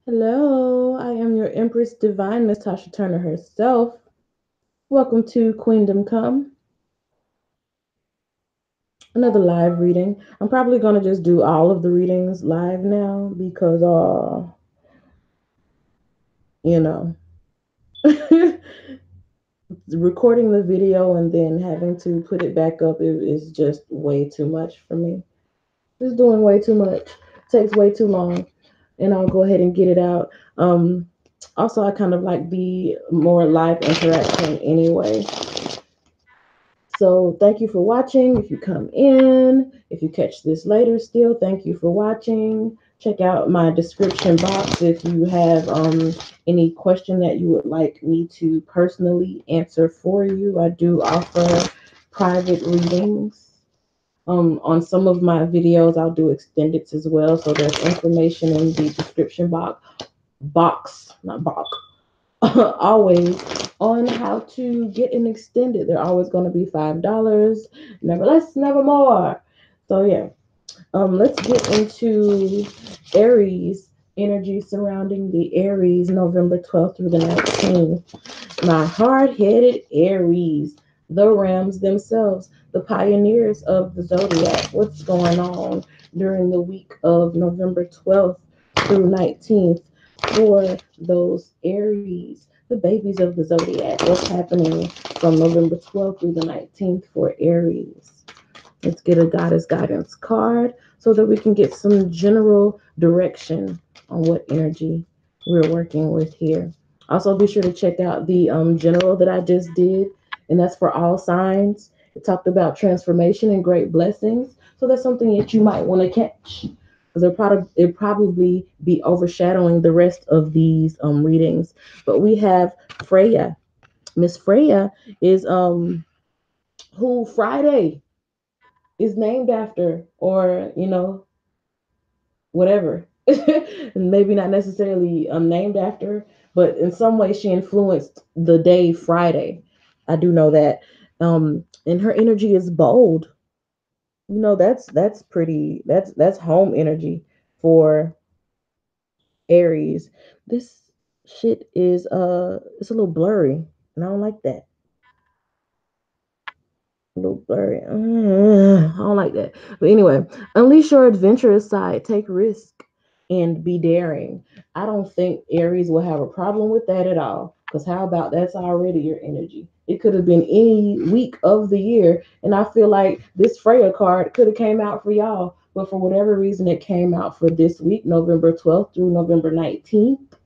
Hello, I am your Empress Divine, Miss Tasha Turner herself. Welcome to Queendom Come, another live reading. I'm probably gonna just do all of the readings live now because, you know, recording the video and then having to put it back up is just way too much for me. Just doing way too much. Takes way too long, and I'll go ahead and get it out. Also, I kind of like the more live interaction anyway. So thank you for watching. If you come in, if you catch this later still, thank you for watching. Check out my description box if you have any question that you would like me to personally answer for you. I do offer private readings. On some of my videos, I'll do extendeds as well. So there's information in the description not box, always on how to get an extended. They're always going to be $5. Never less, never more. So yeah, let's get into Aries energy surrounding the Aries November 12th through the 19th. My hard-headed Aries, the Rams themselves, the pioneers of the zodiac. What's going on during the week of November 12th through 19th for those Aries, the babies of the zodiac? What's happening from November 12th through the 19th for Aries? Let's get a goddess guidance card so that we can get some general direction on what energy we're working with here. Also, be sure to check out the general that I just did, and that's for all signs. It talked about transformation and great blessings, so that's something that you might want to catch because it probably be overshadowing the rest of these readings. But we have Freya. Miss Freya is who Friday is named after, or whatever. Maybe not necessarily named after, but in some way she influenced the day Friday. I do know that. And her energy is bold. That's pretty. That's home energy for Aries. This shit is it's a little blurry, and I don't like that. A little blurry. I don't like that. But anyway, unleash your adventurous side. Take risk and be daring. I don't think Aries will have a problem with that at all. Because how about that's already your energy? It could have been any week of the year, and I feel like this Freya card could have came out for y'all, but for whatever reason, it came out for this week, November 12th through November 19th.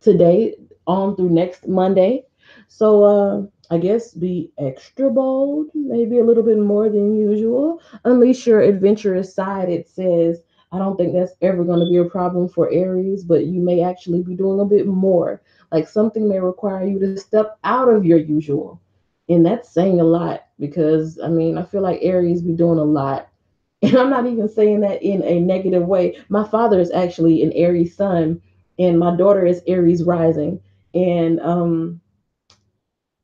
Today on through next Monday. So I guess be extra bold, maybe a little bit more than usual. Unleash your adventurous side, it says. I don't think that's ever going to be a problem for Aries, but you may actually be doing a bit more. Like something may require you to step out of your usual. And that's saying a lot because I mean, I feel like Aries be doing a lot. And I'm not even saying that in a negative way. My father is actually an Aries sun, and my daughter is Aries rising. And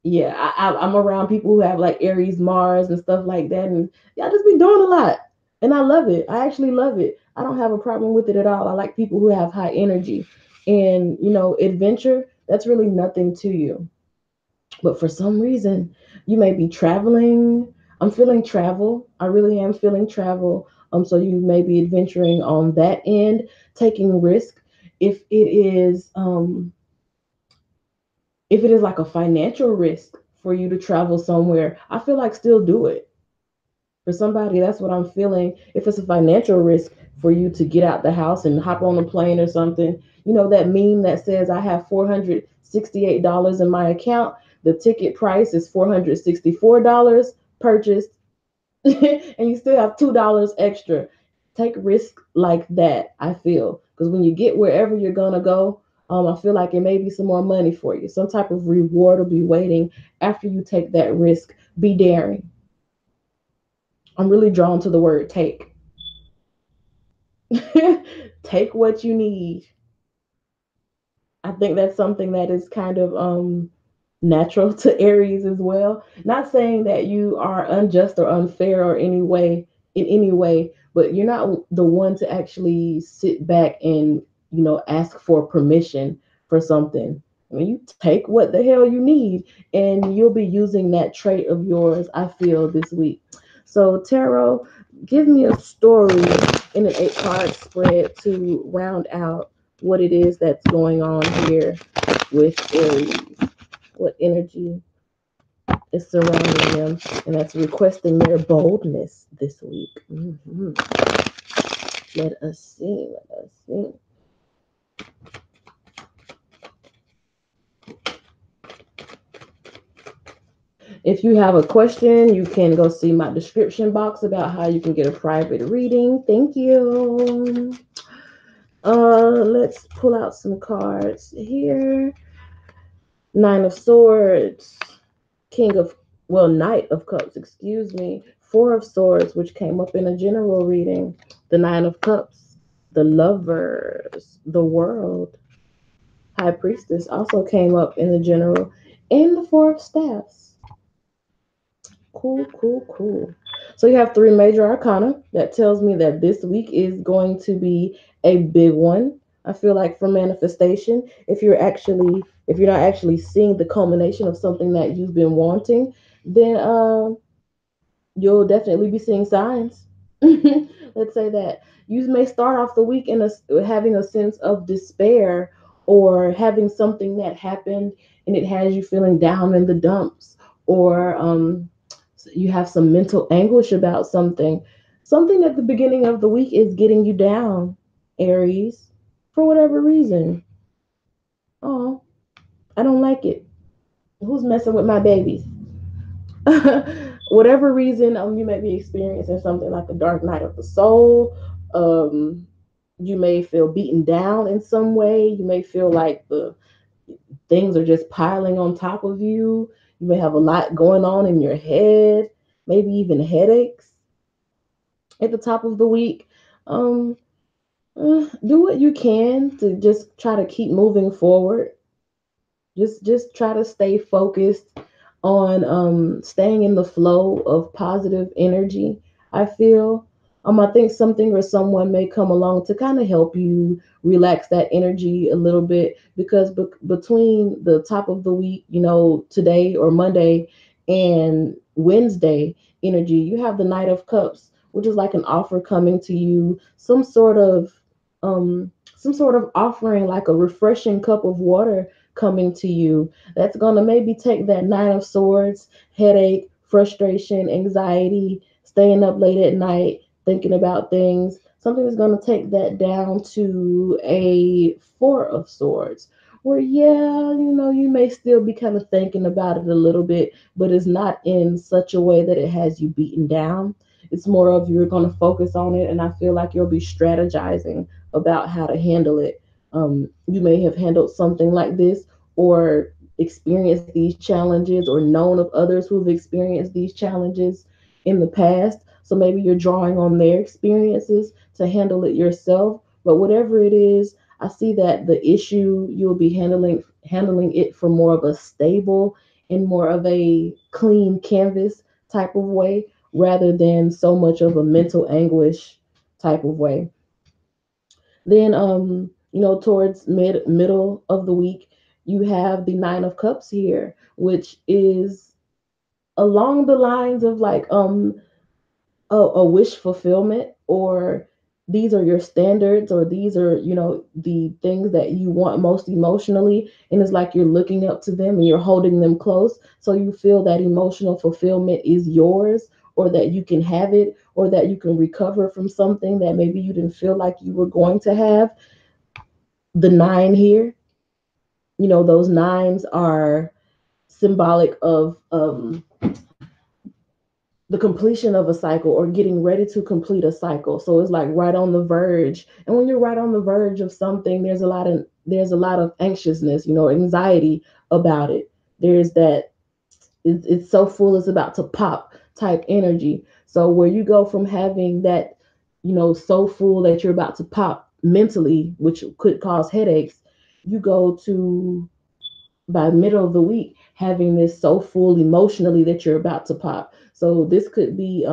yeah, I'm around people who have like Aries Mars and stuff like that, and y'all just be doing a lot, and I love it. I actually love it. I don't have a problem with it at all. I like people who have high energy, and adventure. That's really nothing to you, but for some reason, you may be traveling. I'm feeling travel. I really am feeling travel. So you may be adventuring on that end, taking risk. If it is, if it is like a financial risk for you to travel somewhere, I feel like still do it. For somebody, that's what I'm feeling. If it's a financial risk for you to get out the house and hop on a plane or something, that meme that says I have $468 in my account. The ticket price is $464 purchased, and you still have $2 extra. Take risk like that, I feel. Because when you get wherever you're gonna go, I feel like it may be some more money for you. Some type of reward will be waiting after you take that risk. Be daring. I'm really drawn to the word take. Take what you need. I think that's something that is kind of natural to Aries as well. Not saying that you are unjust or unfair or in any way, but you're not the one to actually sit back and ask for permission for something. I mean, you take what the hell you need, and you'll be using that trait of yours, I feel, this week. So, Tarot, give me a story in an 8 card spread to round out what it is that's going on here with Aries. What energy is surrounding them, and that's requesting their boldness this week. Let us see. Let us see. If you have a question, you can go see my description box about how you can get a private reading. Thank you. Let's pull out some cards here. Nine of Swords, King of, well, Knight of Cups, excuse me. Four of Swords, which came up in a general reading. The Nine of Cups, the Lovers, the World. High Priestess also came up in the general. And the Four of Staffs. Cool, cool, cool. So you have three major arcana. That tells me that this week is going to be a big one. I feel like for manifestation, if you're not actually seeing the culmination of something that you've been wanting, then you'll definitely be seeing signs. Let's say that you may start off the week having a sense of despair, or having something that happened and it has you feeling down in the dumps, or you have some mental anguish about something. Something at the beginning of the week is getting you down, Aries, for whatever reason. Oh, I don't like it. Who's messing with my babies? Whatever reason, you may be experiencing something like a dark night of the soul. Um, you may feel beaten down in some way. You may feel like the things are just piling on top of you. You may have a lot going on in your head, maybe even headaches at the top of the week. Um, do what you can to just try to keep moving forward. Just try to stay focused on staying in the flow of positive energy. I feel I think something or someone may come along to kind of help you relax that energy a little bit, because between the top of the week, today or Monday, and Wednesday energy, you have the Knight of Cups, which is like an offer coming to you, some sort of offering, like a refreshing cup of water coming to you, that's going to maybe take that Nine of Swords, headache, frustration, anxiety, staying up late at night, thinking about things. Something is going to take that down to a Four of Swords, where, yeah, you may still be kind of thinking about it a little bit, but it's not in such a way that it has you beaten down. It's more of you're going to focus on it, and I feel like you'll be strategizing about how to handle it. You may have handled something like this, or experienced these challenges, or known of others who've experienced these challenges in the past. So maybe you're drawing on their experiences to handle it yourself. But whatever it is, I see that the issue, you'll be handling it from more of a stable and more of a clean canvas type of way, rather than so much of a mental anguish type of way. Then towards middle of the week, you have the Nine of Cups here, which is along the lines of like a wish fulfillment, or these are your standards, or these are the things that you want most emotionally, and it's like you're looking up to them and you're holding them close, so you feel that emotional fulfillment is yours, or that you can have it, or that you can recover from something that maybe you didn't feel like you were going to have. The nine here, those nines are symbolic of the completion of a cycle, or getting ready to complete a cycle. So it's like right on the verge. And when you're right on the verge of something, there's a lot of anxiousness, anxiety about it. There's that it's so full, it's about to pop type energy. So where you go from having that, so full that you're about to pop mentally, which could cause headaches, you go to, by the middle of the week, having this so full emotionally that you're about to pop. So this could be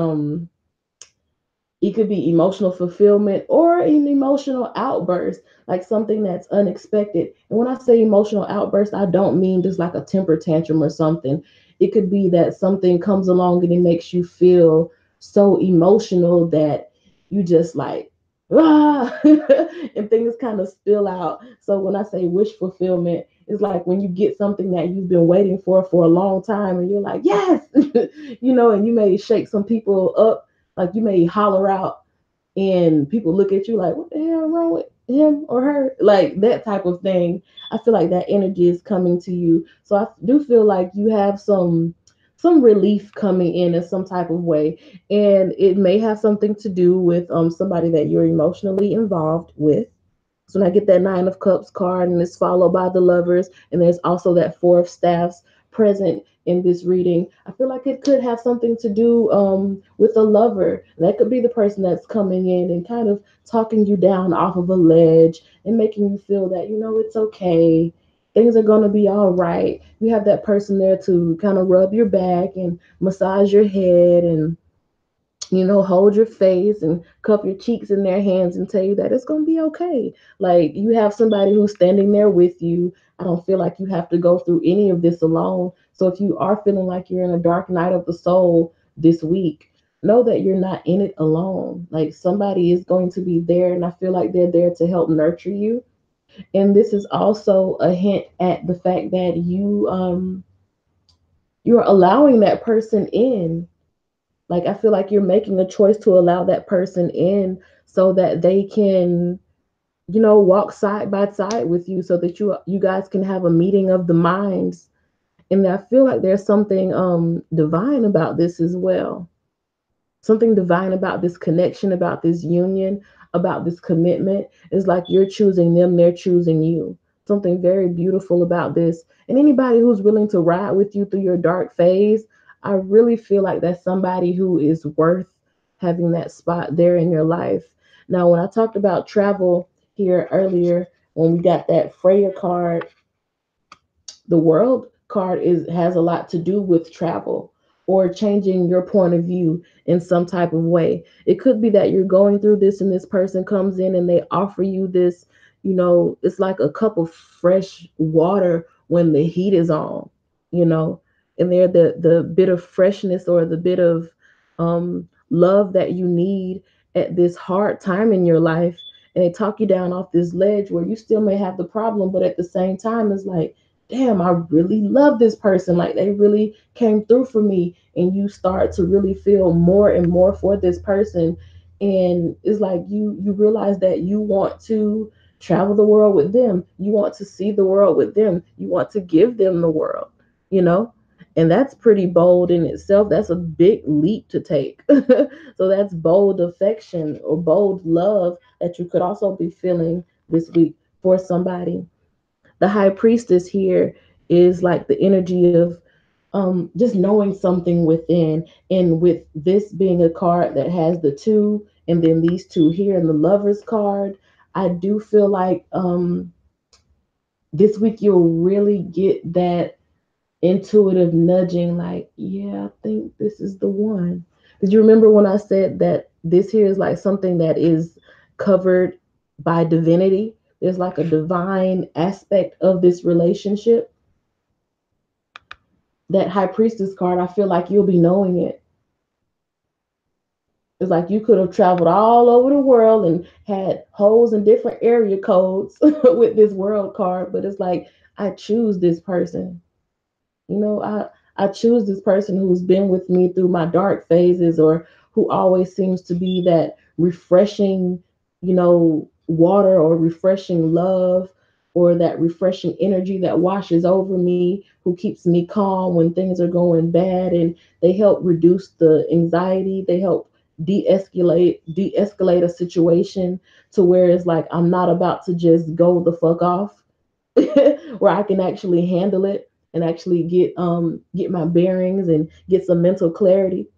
It could be emotional fulfillment or an emotional outburst, like something that's unexpected. And when I say emotional outburst, I don't mean just like a temper tantrum or something. It could be that something comes along and it makes you feel so emotional that you just like, ah, and things kind of spill out. So when I say wish fulfillment, it's like when you get something that you've been waiting for a long time and you're like, yes, and you may shake some people up, like you may holler out and people look at you like, what the hell wrong with him or her? Like that type of thing. I feel like that energy is coming to you. So I do feel like you have some relief coming in some type of way. And it may have something to do with somebody that you're emotionally involved with. So when I get that Nine of Cups card and it's followed by the Lovers, and there's also that Four of Staffs present in this reading, I feel like it could have something to do with a lover. That could be the person that's coming in and kind of talking you down off of a ledge and making you feel that, it's okay. Things are going to be all right. You have that person there to kind of rub your back and massage your head and hold your face and cup your cheeks in their hands and tell you that it's going to be okay. Like you have somebody who's standing there with you. I don't feel like you have to go through any of this alone. So if you are feeling like you're in a dark night of the soul this week, know that you're not in it alone. Like somebody is going to be there, and I feel like they're there to help nurture you. And this is also a hint at the fact that you're allowing that person in. Like I feel like you're making a choice to allow that person in so that they can, walk side by side with you so that you guys can have a meeting of the minds. And I feel like there's something divine about this as well. Something divine about this connection, about this union, about this commitment. Is like you're choosing them, they're choosing you. Something very beautiful about this. And anybody who's willing to ride with you through your dark phase, I really feel like that's somebody who is worth having that spot there in your life. Now, when I talked about travel here earlier, when we got that Freya card, the world card has a lot to do with travel or changing your point of view in some type of way. It could be that you're going through this and this person comes in and they offer you this, it's like a cup of fresh water when the heat is on, you know, and they're the bit of freshness or the bit of love that you need at this hard time in your life. And they talk you down off this ledge where you still may have the problem, but at the same time, it's like, damn, I really love this person. Like they really came through for me. And you start to really feel more and more for this person. And it's like you realize that you want to travel the world with them. You want to see the world with them. You want to give them the world, you know? And that's pretty bold in itself. That's a big leap to take. So that's bold affection or bold love that you could also be feeling this week for somebody. The high priestess here is like the energy of just knowing something within. And with this being a card that has the two and then these two here in the lovers card, I do feel like this week you'll really get that intuitive nudging, like, yeah, I think this is the one. Did you remember when I said that this here is like something that is covered by divinity? There's like a divine aspect of this relationship. That high priestess card, I feel like you'll be knowing it. It's like you could have traveled all over the world and had holes in different area codes with this world card, but it's like I choose this person. I choose this person who's been with me through my dark phases or who always seems to be that refreshing, water or refreshing love or that refreshing energy that washes over me, who keeps me calm when things are going bad, and they help reduce the anxiety, they help de-escalate a situation to where it's like I'm not about to just go the fuck off. Where I can actually handle it and actually get my bearings and get some mental clarity.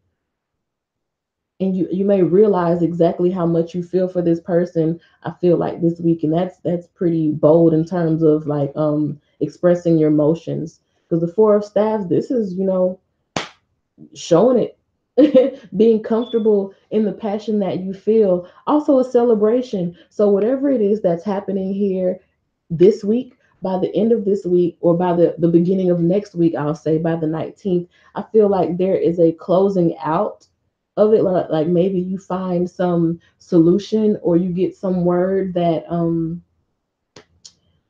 And you may realize exactly how much you feel for this person. I feel like this week, and that's pretty bold in terms of like expressing your emotions. Because the Four of Staffs, this is showing it. being comfortable in the passion that you feel, also a celebration. So whatever it is that's happening here this week, by the end of this week, or by the beginning of next week, I'll say by the 19th, I feel like there is a closing out of it. Like maybe you find some solution, or you get some word that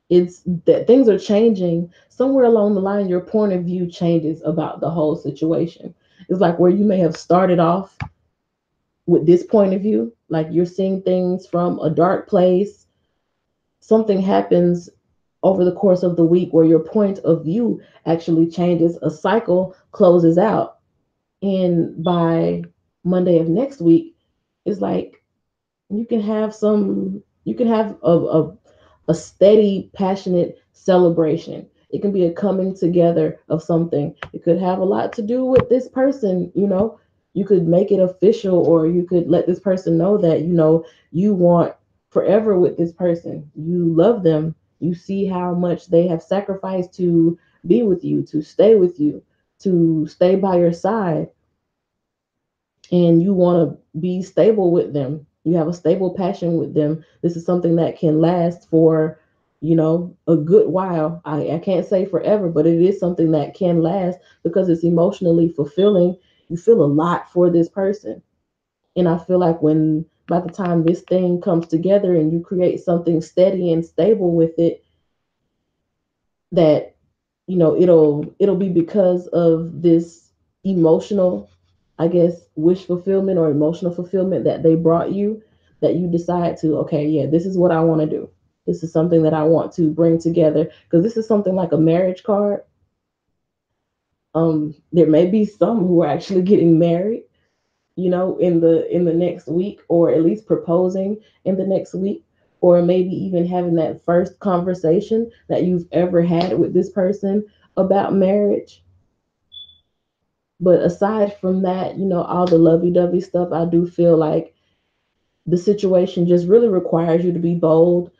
it's that things are changing somewhere along the line. Your point of view changes about the whole situation. It's like where you may have started off with this point of view, like you're seeing things from a dark place. Something happens over the course of the week where your point of view actually changes. A cycle closes out, and by Monday of next week, it's like you can have a steady, passionate celebration. It can be a coming together of something. It could have a lot to do with this person, you know. You could make it official, or you could let this person know that, you know, you want forever with this person. You love them. You see how much they have sacrificed to be with you, to stay by your side, and you want to be stable with them. You have a stable passion with them. This is something that can last for, you know, a good while. I can't say forever, but it is something that can last because it's emotionally fulfilling. You feel a lot for this person. And I feel like when by the time this thing comes together and you create something steady and stable with it, that, you know, it'll be because of this emotional, I guess, wish fulfillment or emotional fulfillment that they brought you, that you decide to, okay, yeah, this is what I want to do. This is something that I want to bring together, because this is something like a marriage card. There may be some who are actually getting married, you know, in the next week, or at least proposing in the next week, or maybe even having that first conversation that you've ever had with this person about marriage. But aside from that, you know, all the lovey-dovey stuff, I do feel like the situation just really requires you to be bold.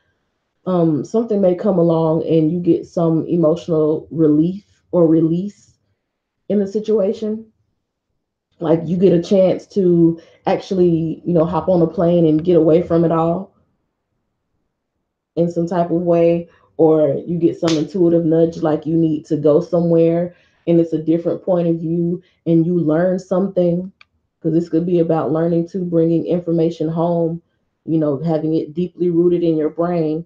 Something may come along and you get some emotional relief or release in the situation. Like you get a chance to actually, you know, hop on a plane and get away from it all in some type of way, or you get some intuitive nudge like you need to go somewhere and it's a different point of view, and you learn something, because this could be about learning to bringing information home, you know, having it deeply rooted in your brain.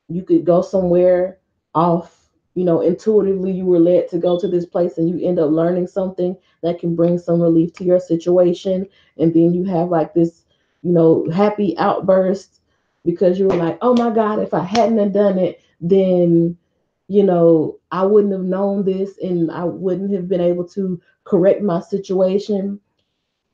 You could go somewhere off, you know, intuitively you were led to go to this place, and you end up learning something that can bring some relief to your situation. And then you have like this, you know, happy outburst because you were like, oh my God, if I hadn't have done it, then, you know, I wouldn't have known this, and I wouldn't have been able to correct my situation.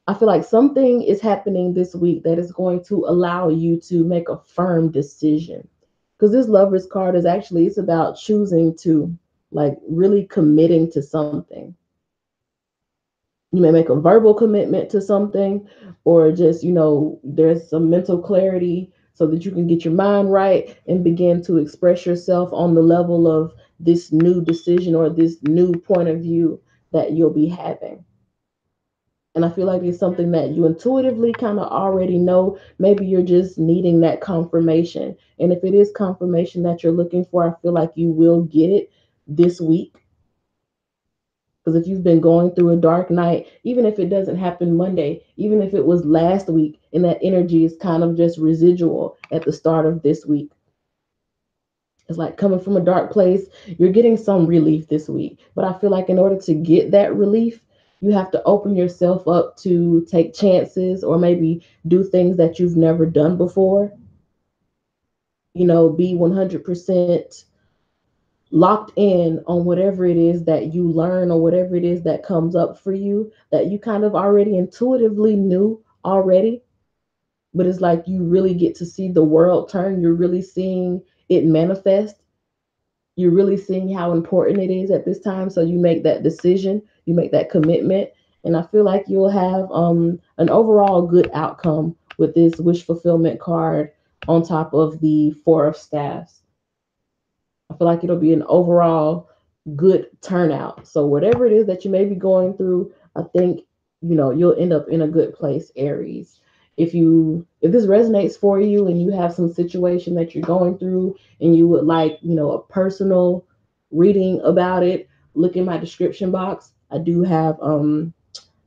I feel like something is happening this week that is going to allow you to make a firm decision. Because this lover's card is actually, it's about choosing to, like, really committing to something. You may make a verbal commitment to something, or just, you know, there's some mental clarity so that you can get your mind right and begin to express yourself on the level of this new decision or this new point of view that you'll be having. And I feel like it's something that you intuitively kind of already know. Maybe you're just needing that confirmation. And if it is confirmation that you're looking for, I feel like you will get it this week. Because if you've been going through a dark night, even if it doesn't happen Monday, even if it was last week and that energy is kind of just residual at the start of this week, it's like coming from a dark place, you're getting some relief this week. But I feel like in order to get that relief, you have to open yourself up to take chances, or maybe do things that you've never done before. You know, be 100% locked in on whatever it is that you learn, or whatever it is that comes up for you that you kind of already intuitively knew already. But it's like you really get to see the world turn. You're really seeing it manifest. You're really seeing how important it is at this time. So you make that decision, you make that commitment, and I feel like you'll have an overall good outcome with this wish fulfillment card on top of the Four of Staffs. I feel like it'll be an overall good turnout. So whatever it is that you may be going through, I think you'll end up in a good place, Aries. If this resonates for you and you have some situation that you're going through and you would like, a personal reading about it, look in my description box. I do have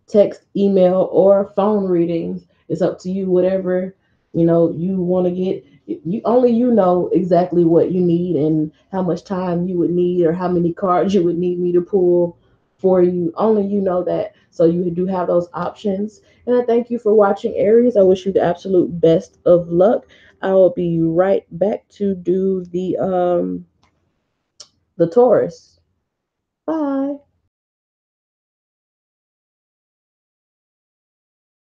text, email, or phone readings. It's up to you, whatever you want to get. You know exactly what you need and how much time you would need or how many cards you would need me to pull for you. Only you know that. So you do have those options. And I thank you for watching, Aries. I wish you the absolute best of luck. I will be right back to do the Taurus. Bye.